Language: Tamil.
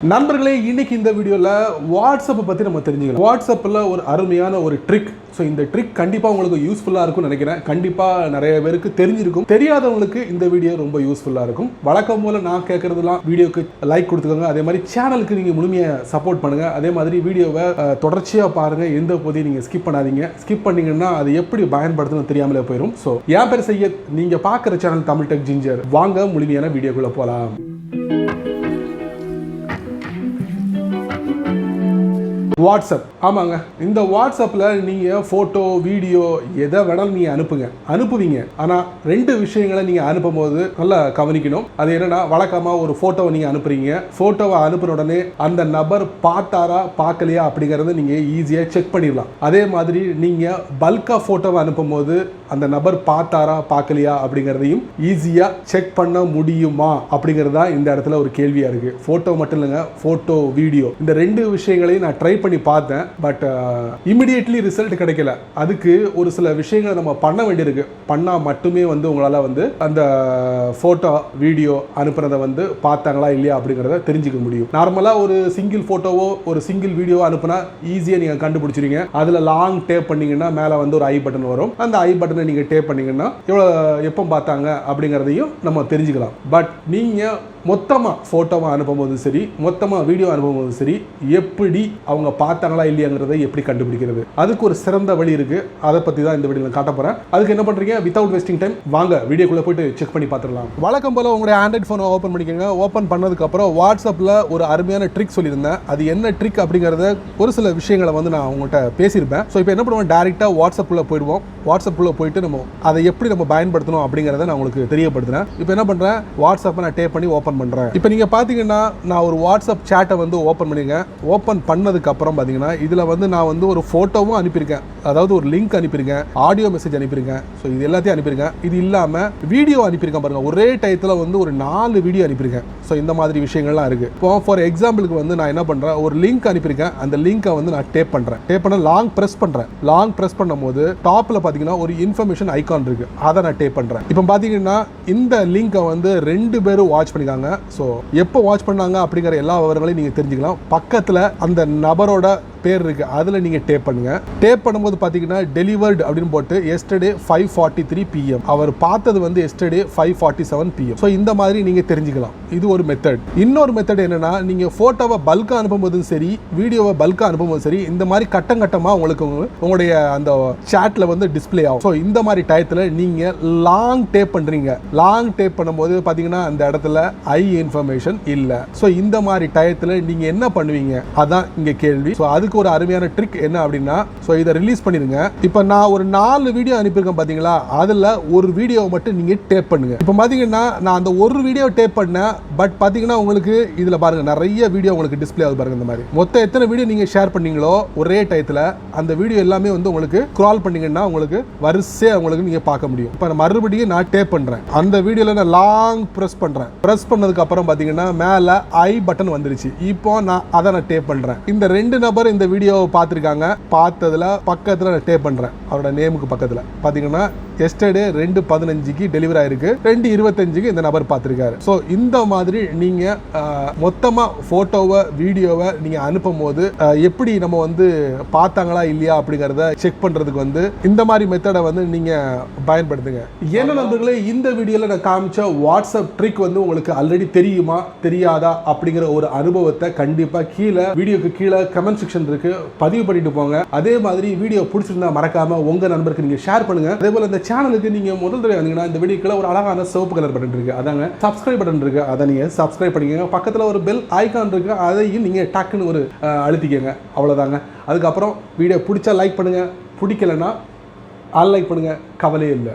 நண்பர்களே இன்னைக்கு இந்த வீடியோல வாட்ஸ்அப் பத்தி நம்ம தெரிஞ்சுக்கலாம். வாட்ஸ்அப்ல ஒரு அருமையான ஒரு ட்ரிக். ஸோ இந்த ட்ரிக் கண்டிப்பா உங்களுக்கு யூஸ்ஃபுல்லா இருக்கும்னு நினைக்கிறேன். கண்டிப்பா நிறைய பேருக்கு தெரிஞ்சிருக்கும். தெரியாதவங்களுக்கு இந்த வீடியோ ரொம்ப யூஸ்ஃபுல்லா இருக்கும். வழக்கம் போல நான் கேட்கறதுலாம் வீடியோக்கு லைக் கொடுத்துக்கோங்க. அதே மாதிரி சேனலுக்கு நீங்க முழுமையா சப்போர்ட் பண்ணுங்க. அதே மாதிரி வீடியோவை தொடர்ச்சியா பாருங்க. எந்த பகுதியும் நீங்க ஸ்கிப் பண்ணாதீங்க. ஸ்கிப் பண்ணீங்கன்னா அது எப்படி பயன்படுத்தணும் தெரியாமலே போயிடும். ஸோ என் பேர் சையத், நீங்க பார்க்குற சேனல் தமிழ் டெக் ஜிஞ்சர். வாங்க முழுமையான வீடியோக்குள்ள போகலாம். வாட்ஸ்அப், ஆமாங்க. இந்த வாட்ஸ்அப்பில் நீங்கள் ஃபோட்டோ வீடியோ எதை வேணாலும் நீங்கள் அனுப்புவீங்க. ஆனால் ரெண்டு விஷயங்களை நீங்கள் அனுப்பும் போது நல்லா கவனிக்கணும். அது என்னன்னா, வழக்கமாக ஒரு ஃபோட்டோவை நீங்கள் அனுப்புறீங்க. ஃபோட்டோவை அனுப்பின உடனே அந்த நபர் பார்த்தாரா பார்க்கலையா அப்படிங்கிறத நீங்கள் ஈஸியாக செக் பண்ணிடலாம். அதே மாதிரி நீங்கள் பல்காக ஃபோட்டோவை அனுப்பும் போது அந்த நபர் பார்த்தாரா பார்க்கலையா அப்படிங்கிறதையும் ஈஸியாக செக் பண்ண முடியுமா அப்படிங்கிறதா இந்த இடத்துல ஒரு கேள்வியாக இருக்குது. ஃபோட்டோ மட்டும் இல்லைங்க, ஃபோட்டோ வீடியோ இந்த ரெண்டு விஷயங்களையும் நான் ட்ரை பண்ணி பார்த்தேன். பட் இமிடியேட்லி ரிசல்ட் கிடைக்கல. அதுக்கு ஒரு சில விஷயங்களை நம்ம பண்ண வேண்டியிருக்கு. பண்ணால் மட்டுமே உங்களால் அந்த ஃபோட்டோ வீடியோ அனுப்புறதை பார்த்தாங்களா இல்லையா அப்படிங்கிறத தெரிஞ்சுக்க முடியும். நார்மலாக ஒரு சிங்கிள் ஃபோட்டோவோ ஒரு சிங்கிள் வீடியோ அனுப்புனா ஈஸியாக நீங்கள் கண்டுபிடிச்சிருங்க. அதில் லாங் டேப் பண்ணீங்கன்னா மேலே ஒரு ஐ பட்டன் வரும். அந்த ஐ பட்டன் நீங்க டேப் பண்ணீங்கன்னா எப்போ பார்த்தாங்க அப்படிங்கிறதையும் நம்ம தெரிஞ்சுக்கலாம். பட் நீங்க மொத்தமா போட்டோவா அனுப்பும்போது சரி, மொத்தமா வீடியோ அனுப்பும்போது சரி, எப்படி அவங்க பார்த்தாங்களா இல்லையாங்கிறத எப்படி கண்டுபிடிக்கிறது, அதுக்கு ஒரு சிறந்த வழி இருக்கு. அதை பத்தி தான் இந்த வீடியோல காட்ட போறேன். அதுக்கு என்ன பண்றீங்க, வித்தவுட் வேஸ்டிங் டைம் வாங்க வீடியோக்குள்ள போயிட்டு செக் பண்ணி பார்த்துடலாம். வழக்கம் போல உங்களுடைய ஆண்ட்ராய்ட் போனை ஓபன் பண்ணிக்கோங்க. ஓபன் பண்ணதுக்கு அப்புறம் வாட்ஸ்அப்ல ஒரு அருமையான ட்ரிக் சொல்லியிருந்தேன். அது என்ன ட்ரிக் அப்படிங்கறத ஒரு சில விஷயங்களை நான் உங்கள்கிட்ட பேசியிருப்பேன். ஸோ இப்போ என்ன பண்ணுவோம், டைரக்டா வாட்ஸ்அப்ல போயிடுவோம். வாட்ஸ்அப்ல போயிட்டு நம்ம அதை எப்படி நம்ம பயன்படுத்தணும் அப்படிங்கறத நான் உங்களுக்கு தெரியப்படுத்துறேன். இப்போ என்ன பண்றேன், வாட்ஸ்அப்பை நான் டேப் பண்ணி ஓபன் பண்றேன். இப்போ நீங்க பாத்தீங்கன்னா நான் ஒரு வாட்ஸ்அப் சேட்டை ஓபன் பண்ணிருக்கேன். ஓபன் பண்ணதுக்கு அப்புறம் பாத்தீங்கன்னா இதுல நான் ஒரு போட்டோவும் அனுப்பியிருக்கேன், அதாவது ஒரு லிங்க் அனுப்பியிருக்கேன், ஆடியோ மெசேஜ் அனுப்பியிருக்கேன். ஸோ இது எல்லாத்தையும் அனுப்பியிருக்கேன். இது இல்லாம வீடியோ அனுப்பியிருக்கேன் பாருங்க. ஒரே டயத்துல ஒரு 4 வீடியோ அனுப்பியிருக்கேன். ஸோ இந்த மாதிரி விஷயங்கள்லாம் இருக்கு. இப்போ ஃபார் எக்ஸாம்பிளுக்கு நான் என்ன பண்றேன், ஒரு லிங்க் அனுப்பியிருக்கேன். அந்த லிங்கை நான் டேப் பண்றேன். டேப் பண்ண லாங் பிரஸ் பண்றேன். லாங் பிரஸ் பண்ணும்போது டாப்ல பாத்தீங்கன்னா ஒரு இன்ஃபர்மேஷன் ஐகான் இருக்கு. அதை நான் டேப் பண்றேன். இப்போ பாத்தீங்கன்னா இந்த லிங்கை 2 பேரும் வாட்ச் பண்ணிக்காங்க. ஸோ எப்போ வாட்ச் பண்ணாங்க அப்படிங்கிற எல்லா விவரங்களையும் நீங்கள் தெரிஞ்சுக்கலாம். பக்கத்தில் அந்த நபரோட பேர் இருக்கு, அதில் நீங்கள் டேப் பண்ணுங்க. டேப் பண்ணும்போது பார்த்தீங்கன்னா டெலிவர்டு அப்படின்னு போட்டு எஸ்டர்டே 5:43 PM, அவர் பார்த்தது எஸ்டர்டே 5:47 PM. ஸோ இந்த மாதிரி நீங்கள் தெரிஞ்சுக்கலாம். இது ஒரு மெத்தட். இன்னொரு மெத்தட் என்னன்னா, நீங்கள் ஃபோட்டோவை பல்காக அனுப்பும்போதும் சரி, வீடியோவை பல்காக அனுப்பும்போது சரி, இந்த மாதிரி கட்டங்கட்டமாக உங்களுக்கு உங்களுடைய அந்த சேட்டில் டிஸ்பிளே ஆகும். ஸோ இந்த மாதிரி டயத்தில் நீங்கள் லாங் டேப் பண்ணுறீங்க. லாங் டேப் பண்ணும்போது பார்த்தீங்கன்னா அந்த இடத்துல ஐ இன்ஃபர்மேஷன் இல்லை. ஸோ இந்த மாதிரி டயத்தில் நீங்கள் என்ன பண்ணுவீங்க, அதான் இங்கே கேள்வி. ஸோ அதுக்கு ஒரு அருமையான ட்ரிக் என்ன அப்படின்னா, ஸோ இதை ரிலீஸ் பண்ணிருங்க. இப்போ நான் ஒரு 4 வீடியோ அனுப்பியிருக்கேன் பார்த்தீங்களா, அதில் ஒரு வீடியோவை மட்டும் நீங்கள் டேப் பண்ணுங்க. இப்போ பார்த்தீங்கன்னா நான் அந்த ஒரு வீடியோ டேப் பண்ணேன். பட் பார்த்தீங்கன்னா உங்களுக்கு இதில் பாருங்க நிறைய வீடியோ உங்களுக்கு டிஸ்பிளே ஆகுது பாருங்க. இந்த மாதிரி மொத்தம் எத்தனை வீடியோ நீங்கள் ஷேர் பண்ணீங்களோ ஒரே டயத்தில் அந்த வீடியோ எல்லாமே உங்களுக்கு ஸ்க்ரால் பண்ணீங்கன்னா உங்களுக்கு வரிசையாக உங்களுக்கு நீங்கள் பார்க்க முடியும். இப்போ மறுபடியும் நான் டேப் பண்ணுறேன். அந்த வீடியோவில் நான் லாங் ப்ரெஸ் பண்ணுறேன். ப்ரெஸ் பண்ணதுக்கு அப்புறம் பார்த்தீங்கன்னா மேலே ஐ பட்டன் வந்துருச்சு. இப்போ நான் அதை டேப் பண்ணுறேன். இந்த 2 நபர் இந்த வீடியோவை பார்த்துருக்காங்க. பார்த்ததுல பக்கத்தில் நான் டேப் பண்ணுறேன். அவரோட நேமுக்கு பக்கத்தில் பார்த்தீங்கன்னா எஸ்டர்டே 2:15 டெலிவரி ஆயிருக்கு. 2:25 இந்த நபர் பார்த்துருக்காரு. ஸோ இந்த மாதிரி நீங்கள் மொத்தமாக ஃபோட்டோவை வீடியோவை நீங்கள் அனுப்பும் போது எப்படி நம்ம பார்த்தாங்களா இல்லையா அப்படிங்கிறத செக் பண்ணுறதுக்கு இந்த மாதிரி மெத்தடை நீங்கள் பயன்படுத்துங்க. என்ன நண்பர்களே, இந்த வீடியோவில் நான் காமிச்ச வாட்ஸ்அப் ட்ரிக் உங்களுக்கு ஆல்ரெடி தெரியுமா தெரியாதா அப்படிங்கிற ஒரு அனுபவத்தை கண்டிப்பாக வீடியோக்கு கீழே கமெண்ட் செக்ஷன் இருக்கு, பதிவு பண்ணிட்டு போங்க. அதே மாதிரி வீடியோ பிடிச்சிருந்தா மறக்காம உங்க நண்பருக்கு நீங்க ஷேர் பண்ணுங்க. அதே போல இந்த சேனலுக்கு நீங்க முதல் தடவை வந்தீங்கன்னா இந்த வீடியோக்குள்ள ஒரு அழகான சிவப்பு கலர் பட்டன் இருக்கு, அதாங்க சப்ஸ்கிரைப் பட்டன் இருக்கு. அதை நீங்க சப்ஸ்கிரைப் பண்ணிக்கங்க. பக்கத்துல ஒரு பெல் ஐகான் இருக்கு, அதையும் நீங்க டக்குன்னு ஒரு அழுத்திக்கங்க. அவ்வளவுதாங்க. அதுக்கப்புறம் வீடியோ பிடிச்சா லைக் பண்ணுங்க, பிடிக்கலன்னா அன்லைக் பண்ணுங்க, கவலையே இல்லை.